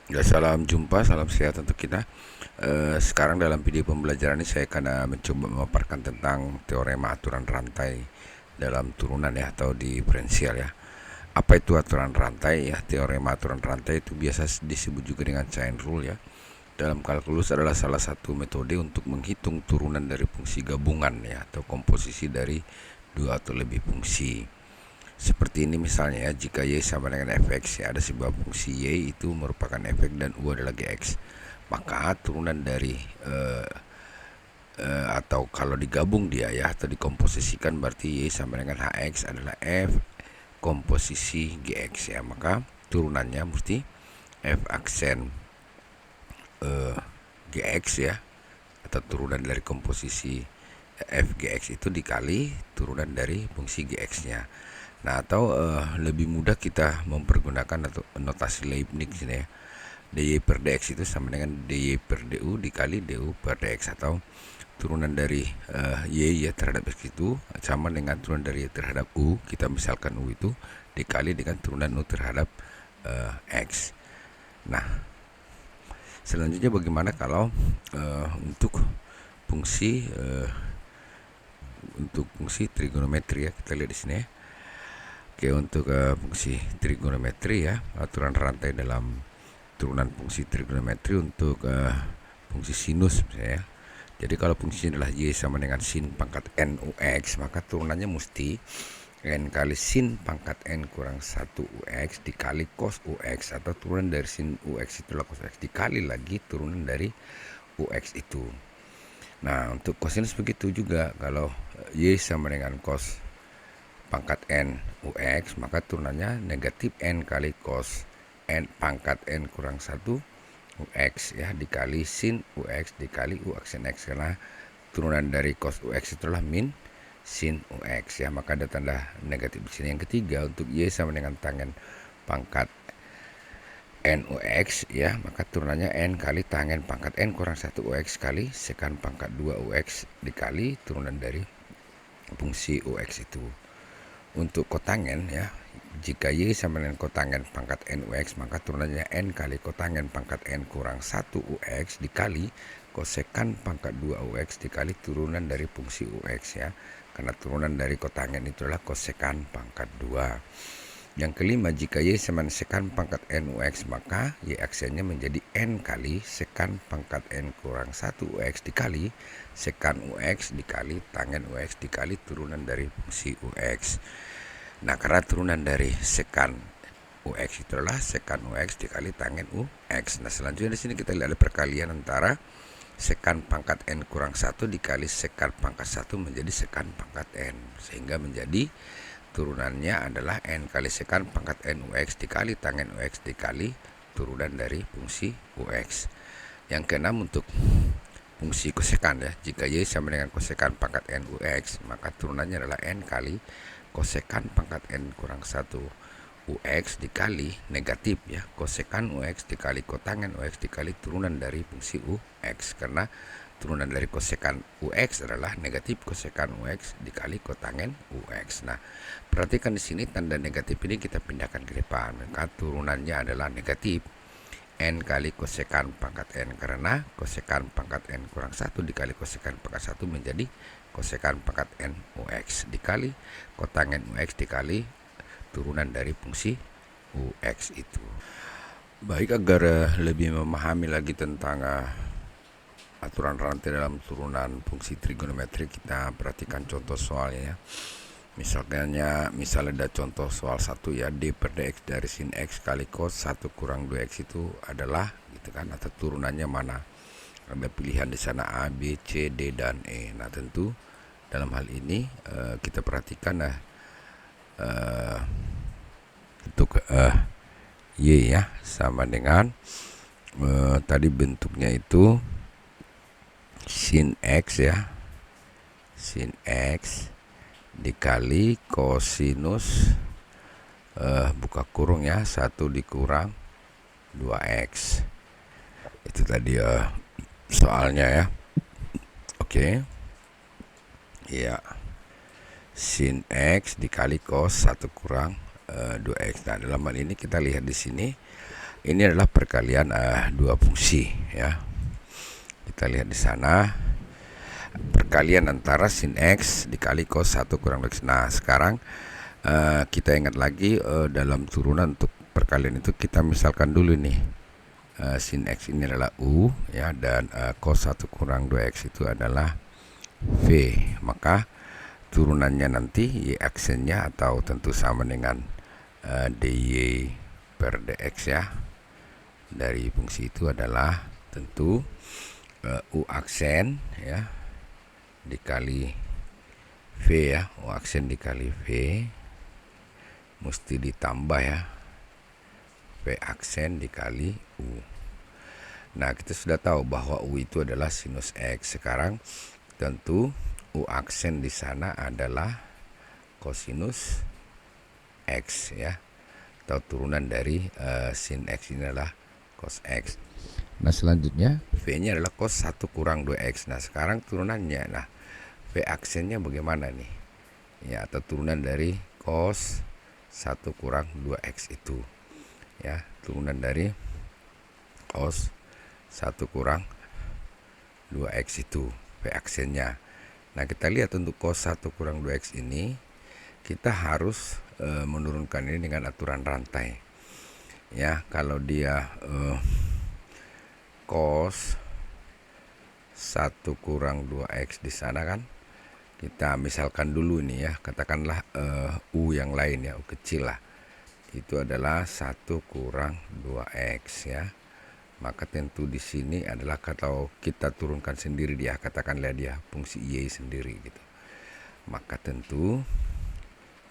Ya, salam jumpa, salam sehat untuk kita. Sekarang dalam video pembelajaran ini saya akan mencoba memaparkan tentang teorema aturan rantai dalam turunan ya, atau diferensial ya. Apa itu aturan rantai ya? Teorema aturan rantai itu biasa disebut juga dengan chain rule ya. Dalam kalkulus adalah salah satu metode untuk menghitung turunan dari fungsi gabungan ya, atau komposisi dari dua atau lebih fungsi. Seperti ini misalnya ya, jika Y sama dengan fx ya, ada sebuah fungsi Y itu merupakan fx dan U adalah gx, maka turunan dari atau kalau digabung dia ya, atau dikomposisikan, berarti Y sama dengan hx adalah f komposisi gx ya, maka turunannya mesti f aksen gx ya, atau turunan dari komposisi f gx itu dikali turunan dari fungsi gx nya. Nah, atau lebih mudah kita mempergunakan atau notasi Leibniz ini ya. dy per dx itu sama dengan dy per du dikali du per dx, atau turunan dari y ya terhadap x itu sama dengan turunan dari y terhadap u. Kita misalkan u itu dikali dengan turunan u terhadap x. Nah, selanjutnya bagaimana kalau untuk fungsi trigonometri ya, kita lihat di sini ya. Oke, untuk fungsi trigonometri ya, aturan rantai dalam turunan fungsi trigonometri untuk fungsi sinus misalnya ya. Jadi kalau fungsinya adalah y sama dengan sin pangkat n ux, maka turunannya mesti n kali sin pangkat n kurang 1 ux dikali cos ux, atau turunan dari sin ux itulah cos ux dikali lagi turunan dari ux itu. Nah, untuk kosinus begitu juga, kalau y sama dengan cos pangkat n ux, maka turunannya negatif n kali cos n pangkat n kurang 1 ux ya, dikali sin ux dikali u aksen x, karena turunan dari cos ux itulah min sin ux ya, maka ada tanda negatif di sini. Yang ketiga, untuk y sama dengan tangen pangkat n ux ya, maka turunannya n kali tangen pangkat n kurang 1 ux kali sekan pangkat 2 ux dikali turunan dari fungsi ux itu. Untuk kotangen ya, jika y sama dengan kotangen pangkat n ux, maka turunannya n kali kotangen pangkat n kurang 1 ux dikali kosekan pangkat 2 ux dikali turunan dari fungsi ux ya, karena turunan dari kotangen itu adalah kosekan pangkat 2. Yang kelima, jika y sama dengan sekan pangkat n ux, maka y aksennya menjadi n kali sekan pangkat n kurang 1 ux dikali sekan ux dikali tangen ux dikali turunan dari fungsi ux. Nah, karena turunan dari sekan ux itu adalah sekan ux dikali tangen ux. Nah, selanjutnya di sini kita lihat ada perkalian antara sekan pangkat n kurang 1 dikali sekan pangkat 1 menjadi sekan pangkat n, sehingga menjadi turunannya adalah n kali sekan pangkat n ux dikali tangen ux dikali turunan dari fungsi ux. Yang keenam, untuk fungsi kosekan ya, jika y sama dengan kosekan pangkat n ux, maka turunannya adalah n kali kosekan pangkat n kurang 1 ux dikali negatif ya, kosekan ux dikali kotangen ux dikali turunan dari fungsi ux, karena turunan dari kosekan ux adalah negatif kosekan ux dikali kotangen ux. Nah, perhatikan di sini tanda negatif ini kita pindahkan ke depan, maka turunannya adalah negatif n kali kosekan pangkat n, karena kosekan pangkat n kurang 1 dikali kosekan pangkat 1 menjadi kosekan pangkat n ux dikali kotangen ux dikali turunan dari fungsi ux itu. Baik, agar lebih memahami lagi tentang aturan rantai dalam turunan fungsi trigonometri, kita perhatikan contoh soalnya ya. Misal ada contoh soal 1 ya, d per dx dari sin x kali cos 1 kurang 2x itu adalah gitu kan, atau turunannya mana. Ada pilihan di sana A, B, C, D, dan E. Nah, tentu dalam hal ini kita perhatikan untuk Y ya, sama dengan tadi bentuknya itu sin x ya, sin x dikali kosinus buka kurung ya, 1 dikurang 2x. Itu tadi soalnya ya. Oke. Ya. Sin x dikali cos 1 kurang 2x. Nah, dalam hal ini kita lihat di sini ini adalah perkalian dua fungsi ya. Kita lihat di sana perkalian antara sin X dikali cos 1 kurang X. Nah sekarang kita ingat lagi dalam turunan untuk perkalian itu kita misalkan dulu nih sin X ini adalah U ya, dan cos 1 kurang 2X itu adalah V. Maka turunannya nanti Y aksennya atau tentu sama dengan dy per dx ya, dari fungsi itu adalah tentu U aksen ya dikali V ya, U aksen dikali V mesti ditambah ya V aksen dikali U. Nah kita sudah tahu bahwa U itu adalah sinus X. Sekarang tentu U aksen di sana adalah kosinus X ya, atau turunan dari sin X ini adalah cos X. Nah selanjutnya V nya adalah cos 1 kurang 2X. Nah sekarang turunannya, nah V aksennya bagaimana nih ya, atau turunan dari cos 1 kurang 2X itu ya, turunan dari cos 1 kurang 2X itu V aksennya. Nah kita lihat untuk cos 1 kurang 2X ini kita harus menurunkan ini dengan aturan rantai ya. Kalau dia cos 1 kurang 2X di sana kan, kita misalkan dulu nih ya, katakanlah U yang lain ya, U kecil lah, itu adalah 1 kurang 2X ya. Maka tentu di sini adalah kalau kita turunkan sendiri dia, katakanlah dia fungsi Y sendiri gitu, maka tentu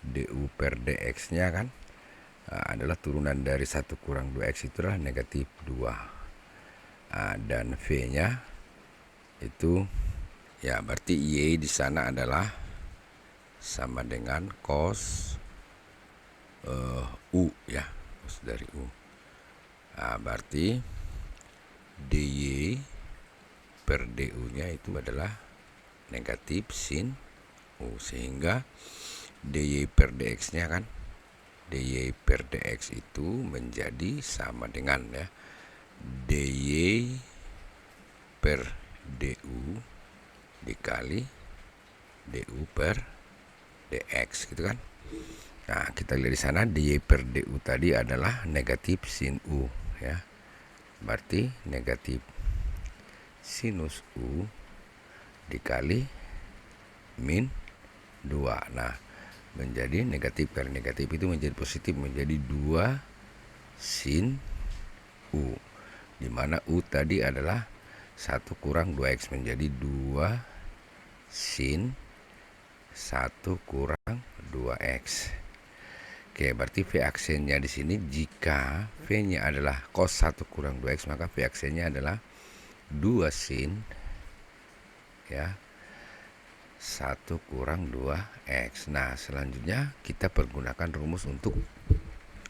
du per dx nya kan adalah turunan dari 1 kurang 2x itu adalah negatif 2. Dan V nya itu ya berarti Y di sana adalah sama dengan cos U ya, cos dari U. Berarti dy per du nya itu adalah negatif sin U, sehingga dy per dx nya kan, dy per dx itu menjadi sama dengan ya dy per du dikali du per dx gitu kan. Nah kita lihat di sana dy per du tadi adalah negatif sin U ya, berarti negatif sinus U dikali min 2. Nah menjadi negatif kali negatif itu menjadi positif, menjadi 2 sin U, dimana U tadi adalah 1 kurang 2X menjadi 2 sin 1 kurang 2X. Oke, berarti V aksennya di sini jika V nya adalah cos 1 kurang 2X, maka V aksennya adalah 2 sin ya 1 kurang 2X. Nah selanjutnya kita pergunakan rumus untuk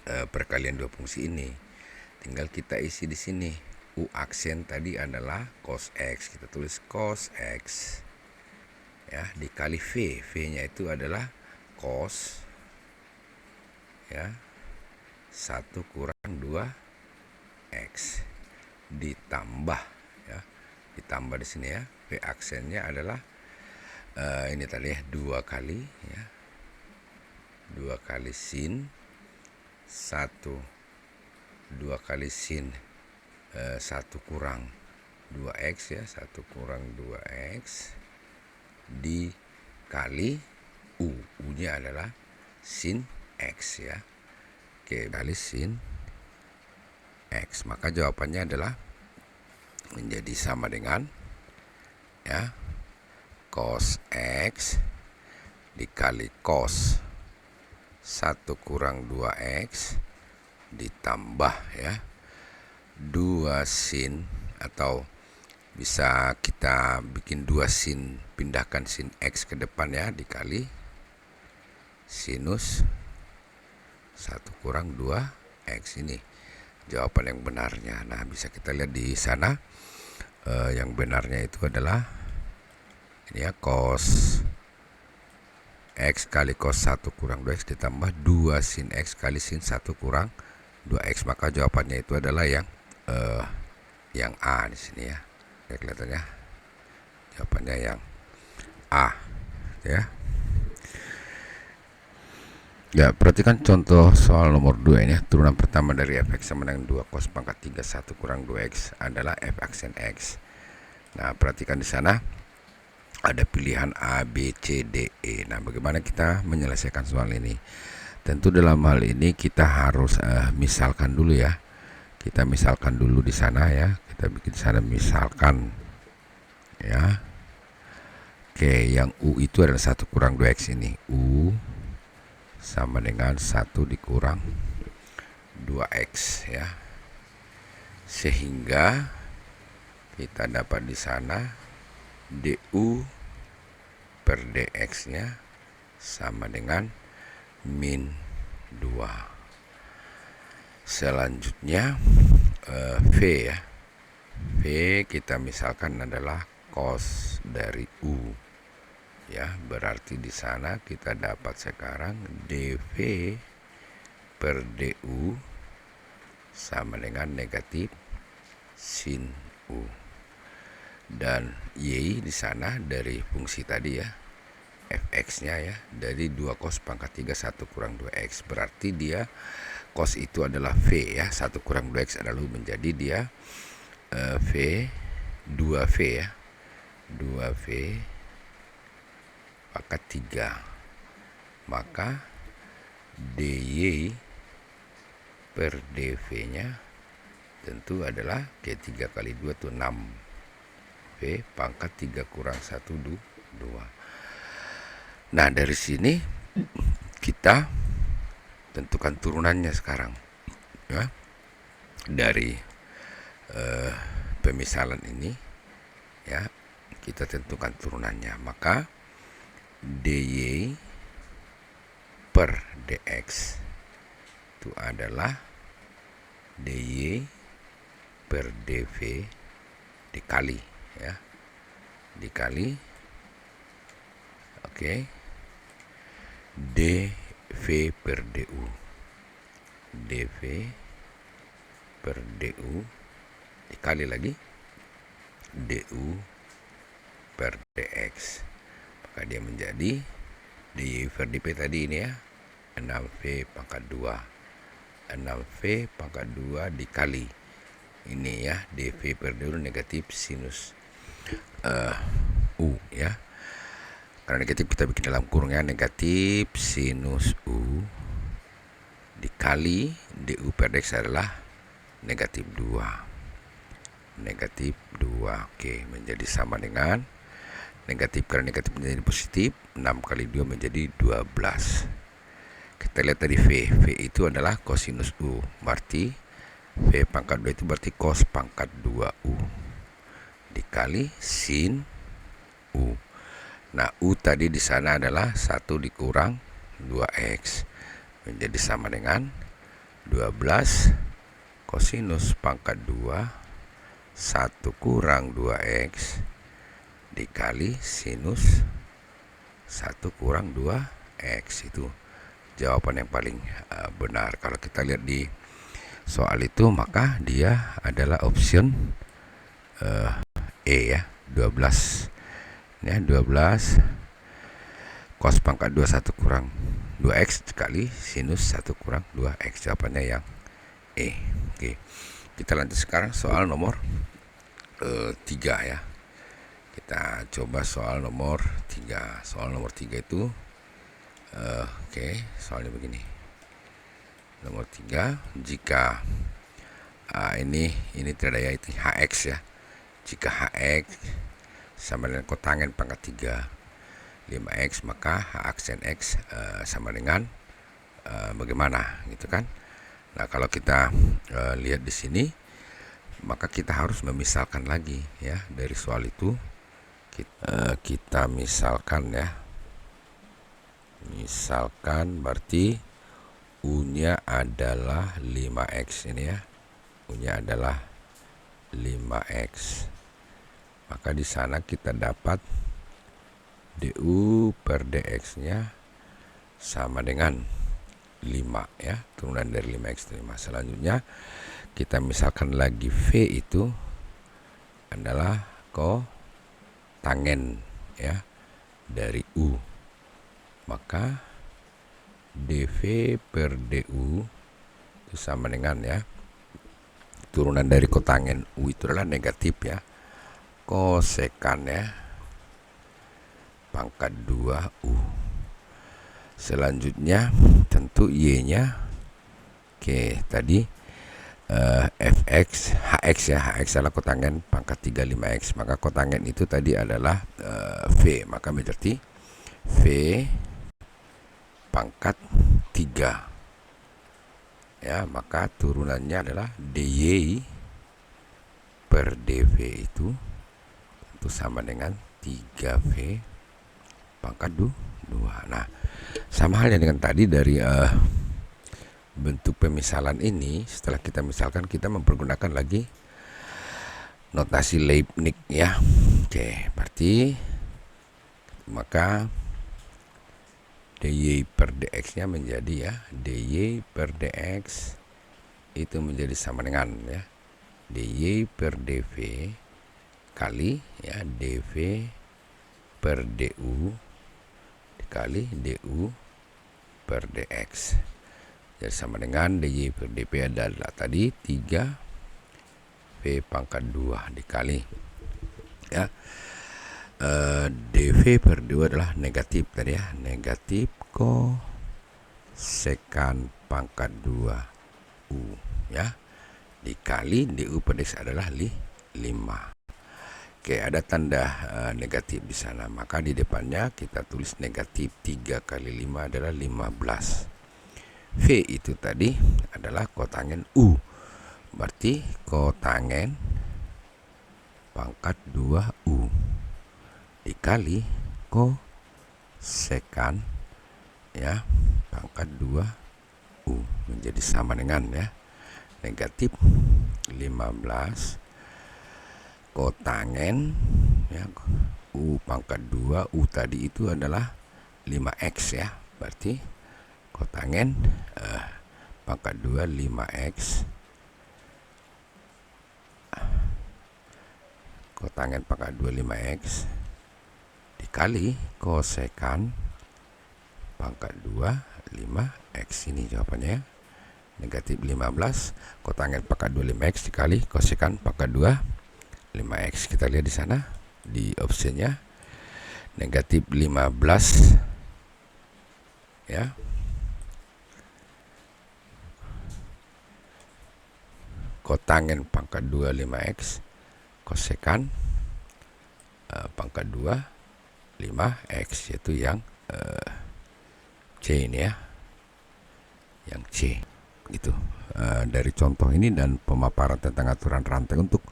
perkalian dua fungsi ini. Tinggal kita isi di sini. U aksen tadi adalah cos X, kita tulis cos X ya dikali V. V nya itu adalah cos ya 1 kurang 2X ditambah ya, ditambah di sini ya. V aksennya adalah ini tadi ya 2 kali ya, 2 kali sin 2 kali sin 1 kurang 2X ya, 1 kurang 2X dikali U. U nya adalah sin X ya. Oke, kali sin X, maka jawabannya adalah menjadi sama dengan ya cos X dikali cos 1 kurang 2X ditambah ya 2 sin, atau bisa kita bikin 2 sin, pindahkan sin X ke depan ya, dikali sinus 1 kurang 2X. Ini jawaban yang benarnya. Nah bisa kita lihat di sana yang benarnya itu adalah ini ya, cos X kali cos 1 kurang 2X ditambah 2 sin X kali sin 1 kurang 2x, maka jawabannya itu adalah yang A di sini ya. Ya, kelihatannya jawabannya yang A ya. Ya, perhatikan contoh soal nomor 2 ini ya. Turunan pertama dari fx sama dengan 2 cos pangkat 3 1 kurang 2x adalah f aksen x. Nah, perhatikan di sana ada pilihan A, B, C, D, E. Nah, bagaimana kita menyelesaikan soal ini? Tentu dalam hal ini kita harus misalkan dulu ya. Kita misalkan dulu di sana ya. Kita bikin di sana misalkan ya. Oke, yang U itu adalah 1 kurang 2x ini. U sama dengan 1 dikurang 2x ya. Sehingga kita dapat di sana du per dx-nya sama dengan min 2. Selanjutnya V ya. V kita misalkan adalah cos dari U. Ya, berarti di sana kita dapat sekarang dv per du sama dengan negatif sin U. Dan y di sana dari fungsi tadi ya, fx-nya ya, dari 2 cos pangkat 3 1 kurang 2x. Berarti dia cos itu adalah V ya, 1 kurang 2x lalu menjadi dia V 2V ya, 2V pangkat 3. Maka dy per dv nya tentu adalah 3 kali 2 itu 6 V pangkat 3 kurang 1 2. Nah, dari sini kita tentukan turunannya sekarang ya. Dari pemisalan ini ya, kita tentukan turunannya. Maka dy per dx itu adalah dy per dv dikali ya, dikali dv per du, dv per du dikali lagi du per dx. Maka dia menjadi dy per dv tadi ini ya, 6v pangkat 2, 6v pangkat 2 dikali ini ya, dv per du negatif sinus u ya. Karena negatif kita bikin dalam kurungnya, negatif sinus u dikali du per dx adalah negatif 2, negatif 2. Oke, menjadi sama dengan negatif, karena negatif menjadi positif, 6 kali 2 menjadi 12. Kita lihat tadi V itu adalah kosinus U, berarti V pangkat 2 itu berarti cos pangkat 2U dikali sin U. Nah, U tadi di sana adalah 1 dikurang 2x menjadi sama dengan 12 kosinus pangkat 2 1 kurang 2x dikali sinus 1 kurang 2x. Itu jawaban yang paling benar. Kalau kita lihat di soal itu, maka dia adalah option E ya, 12 ya, 12 cos pangkat 2 1 kurang 2x dikali sinus 1 kurang 2x. Jawabannya yang E. Oke. Kita lanjut sekarang soal nomor 3 ya. Kita coba soal nomor 3. Soal nomor 3 itu soalnya begini. Nomor 3, jika ini tidak ada yaitu hx ya. Jika hx sama dengan kotangen pangkat 3 5x, maka h aksen x sama dengan bagaimana gitu kan. Nah, kalau kita lihat di sini, maka kita harus memisalkan lagi ya dari soal itu. Kita misalkan ya, misalkan berarti u-nya adalah 5x ini ya, u-nya adalah 5x. Maka di sana kita dapat du per dx-nya sama dengan 5 ya, turunan dari 5x itu 5. Selanjutnya kita misalkan lagi V itu adalah kotangen ya dari U, maka dV per du itu sama dengan ya, turunan dari kotangen U itu adalah negatif ya, kosekan ya pangkat 2U. Selanjutnya tentu Y-nya oke tadi Fx Hx ya, Hx adalah kotangen pangkat 35x, maka kotangen itu tadi adalah V, maka berarti V pangkat 3 ya, maka turunannya adalah dy per dv itu tentu sama dengan 3v pangkat 2. Nah, sama halnya dengan tadi dari bentuk pemisalan ini, setelah kita misalkan kita mempergunakan lagi notasi Leibniz ya. Oke, berarti maka dy per dx nya menjadi ya, dy per dx itu menjadi sama dengan ya, dy per dv kali ya dv per du dikali du per dx. Jadi sama dengan dy per dv adalah tadi 3v pangkat 2 dikali ya dv per du adalah negatif tadi ya, negatif kosekan pangkat 2u ya, dikali du per dx adalah 5. Oke, ada tanda negatif di sana, maka di depannya kita tulis negatif 3 kali 5 adalah 15. V itu tadi adalah kotangen U, berarti kotangen pangkat 2U dikali kosekan ya pangkat 2U menjadi sama dengan ya negatif 15 kotangen ya U pangkat 2, U tadi itu adalah 5x ya, berarti kotangen pangkat 2 5x kotangen pangkat 2 5x dikali kosekan pangkat 2 5x. Ini jawabannya ya, negatif 15 kotangen pangkat 2 5x dikali kosekan pangkat 2 5x. Kita lihat di sana di opsinya negatif 15 ya, kotangen pangkat 2 5x kosekan pangkat 2 5x, yaitu yang C ini ya, yang C gitu. Dari contoh ini dan pemaparan tentang aturan rantai untuk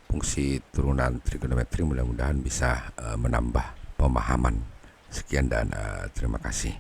fungsi turunan trigonometri mudah-mudahan bisa menambah pemahaman. Sekian dan terima kasih.